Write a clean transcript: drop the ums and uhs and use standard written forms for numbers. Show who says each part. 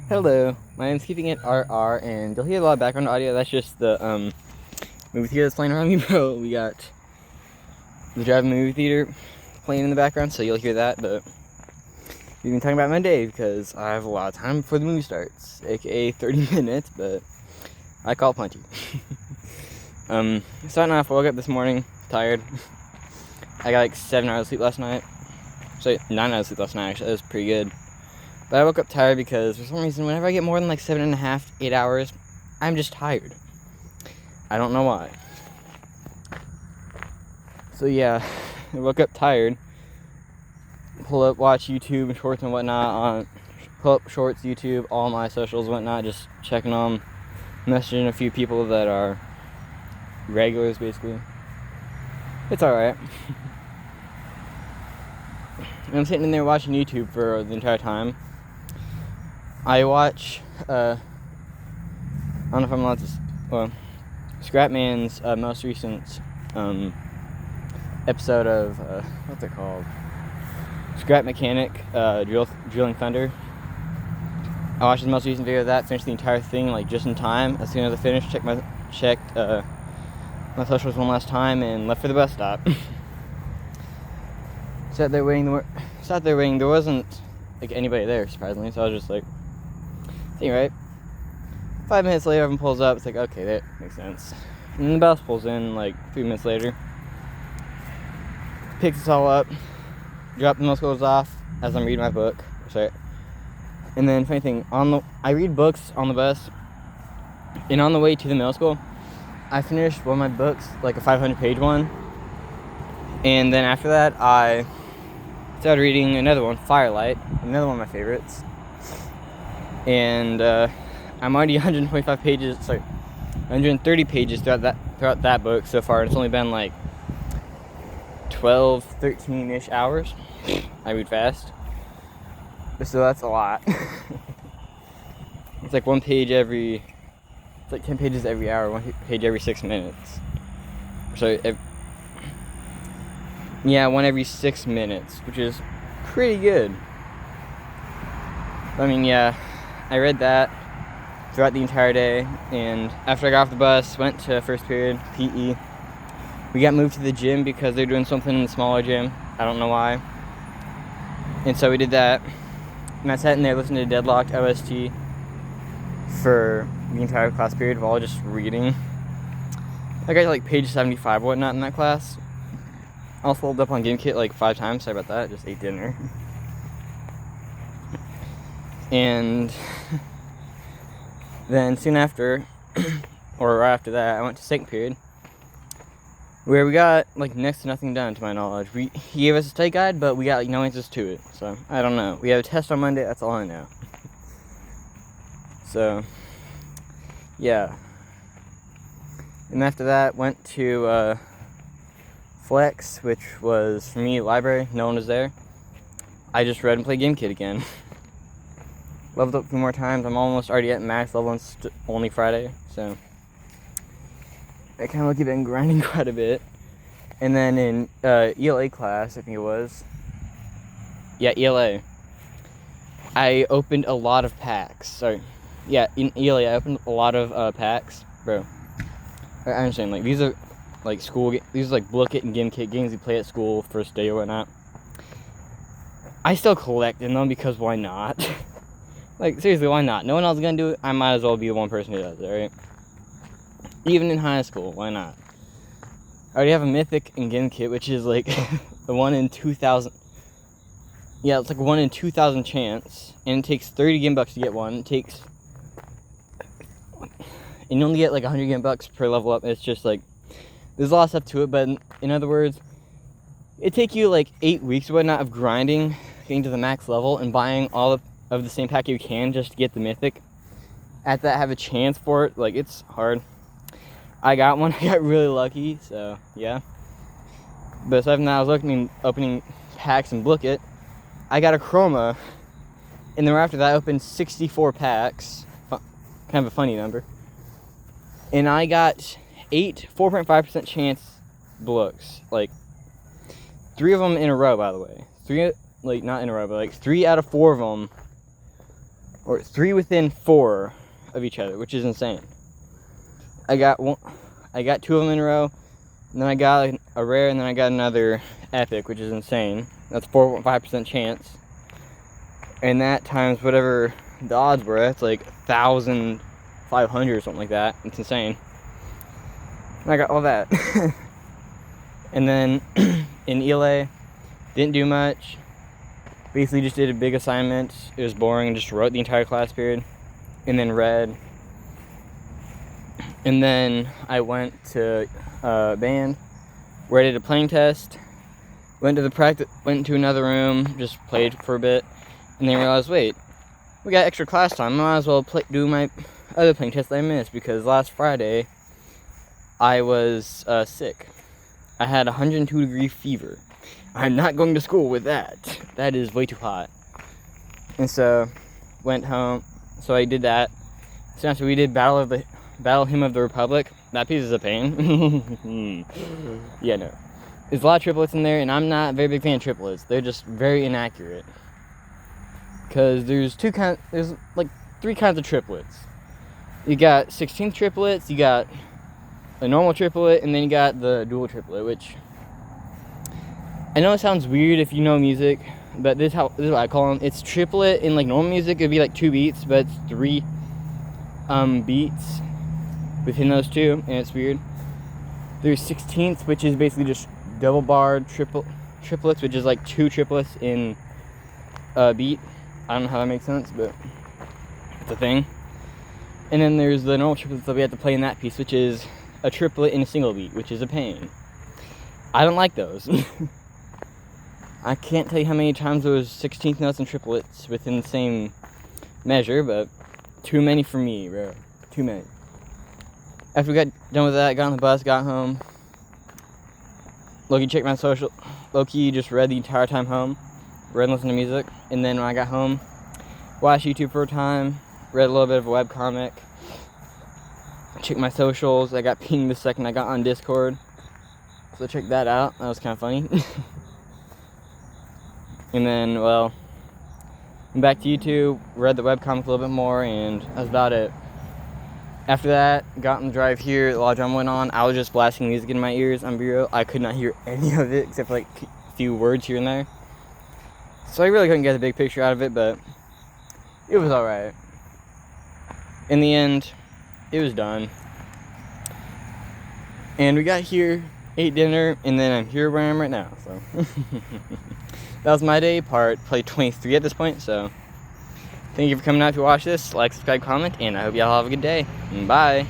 Speaker 1: Hello, my name's Keeping It RR, and you'll hear a lot of background audio. That's just the movie theater that's playing around me, bro. We got the drive-in movie theater playing in the background, so you'll hear that. But we've been talking about my day because I have a lot of time before the movie starts, aka 30 minutes, but I call it plenty. Starting off, I woke up this morning tired. I got like 7 hours of sleep last night. So 9 hours of sleep last night, actually. That was pretty good. But I woke up tired because for some reason, whenever I get more than like 7.5, 8 hours, I'm just tired. I don't know why. So yeah, I woke up tired. Pull up, watch YouTube and shorts and whatnot. Pull up shorts, YouTube, all my socials and whatnot. Just checking on, messaging a few people that are regulars, basically. It's alright. I'm sitting in there watching YouTube for the entire time. I watch, I don't know if I'm allowed to, well, Scrapman's most recent episode of, what's it called? Scrap Mechanic, Drilling Thunder. I watched the most recent video of that, finished the entire thing like just in time. As soon as I finished, checked my socials one last time and left for the bus stop. Sat there waiting. There wasn't like anybody there, surprisingly. So I was just like, "Hey, right." 5 minutes later, everyone pulls up. It's like, okay, that makes sense. And then the bus pulls in like 3 minutes later. Picks us all up. Drop the middle schoolers off as I'm reading my book. Sorry. And then funny thing, I read books on the bus. And on the way to the middle school, I finished one of my books, like a 500-page one. And then after that, I started reading another one, Firelight, another one of my favorites. And I'm already 130 pages throughout that book so far. It's only been like 12, 13-ish hours. I read fast. So that's a lot. It's like 10 pages every hour, 1 page every 6 minutes. So, one every 6 minutes, which is pretty good. I mean, yeah, I read that throughout the entire day, and after I got off the bus, went to first period, PE. We got moved to the gym because they're doing something in the smaller gym. I don't know why. And so we did that. And I sat in there listening to Deadlocked OST for the entire class period while just reading. I got like page 75 or whatnot in that class. I also leveled up on GameKit like 5 times. Sorry about that. Just ate dinner. And then soon after, or right after that, I went to second period, where we got like next to nothing done, to my knowledge. He gave us a study guide, but we got like no answers to it. So I don't know. We have a test on Monday. That's all I know. So yeah. And after that, went to Flex, which was for me library. No one was there. I just read and played GameKit again. Leveled up a few more times. I'm almost already at max level. It's only Friday, so I kind of been grinding quite a bit. And then in ELA class, I think it was. Yeah, ELA. I opened a lot of packs. Sorry. Yeah, in ELA, I opened a lot of packs. Bro, I understand. Like, these are like these are like Book It and GameKit games you play at school, first day or whatnot. I still collect them because why not? Like, seriously, why not? No one else is gonna do it. I might as well be the one person who does it, right? Even in high school, why not? I already have a Mythic and GameKit, which is like the 1 in 2,000. Yeah, it's like 1 in 2,000 chance, and it takes 30 game bucks to get one. And you only get like 100 game bucks per level up. It's just like, there's a lot of stuff to it, but in other words, it take you like 8 weeks or whatnot of grinding, getting to the max level, and buying all of the same pack you can just to get the Mythic. At that, have a chance for it. Like, it's hard. I got one. I got really lucky, so yeah. But aside from that, I was opening packs and Book It. I got a Chroma, and then after that, I opened 64 packs. Kind of a funny number. And I got 8 4.5% chance books. Like, 3 of them in a row, by the way. 3, like, not in a row, but like 3 out of 4 of them or 3 within 4 of each other, which is insane. I got 2 of them in a row, and then I got a rare, and then I got another epic, which is insane. That's 4.5% chance. And that times whatever the odds were, that's like 1,500 or something like that. It's insane. And I got all that. And then in ELA, didn't do much. Basically just did a big assignment. It was boring and just wrote the entire class period. And then read. And then I went to band, where I did a playing test. Went to another room, just played for a bit. And then realized, wait, we got extra class time. I might as well do my other playing test that I missed, because last Friday I was sick. I had 102-degree fever. I'm not going to school with that. That is way too hot. And so went home. So I did that. So after we did Battle Hymn of the Republic, that piece is a pain. Yeah, no. There's a lot of triplets in there, and I'm not a very big fan of triplets. They're just very inaccurate. Because there's like 3 kinds of triplets. You got 16th triplets, you got a normal triplet, and then you got the dual triplet, which I know it sounds weird if you know music, but this is what I call them. It's triplet in like normal music, it'd be like 2 beats, but it's 3 beats within those 2, and it's weird. There's 16th, which is basically just double barred triplets, which is like 2 triplets in a beat. I don't know how that makes sense, but it's a thing. And then there's the normal triplets that we have to play in that piece, which is a triplet in a single beat, which is a pain. I don't like those. I can't tell you how many times there was 16th notes and triplets within the same measure, but too many for me, bro. Too many. After we got done with that, got on the bus, got home. Loki checked my social. Loki just read the entire time home. Read and listened to music. And then when I got home, watched YouTube for a time. Read a little bit of a webcomic. Checked my socials. I got pinged the second I got on Discord. So check that out. That was kind of funny. And then, well, went back to YouTube. Read the webcomic a little bit more. And that was about it. After that, got on the drive here, the Lodge went on. I was just blasting music in my ears on Bureau. I could not hear any of it except for like a few words here and there. So I really couldn't get a big picture out of it, but it was alright. In the end, it was done. And we got here, ate dinner, and then I'm here where I am right now. So that was my day, play 23 at this point, so thank you for coming out to watch this. Like, subscribe, comment, and I hope y'all have a good day. Bye.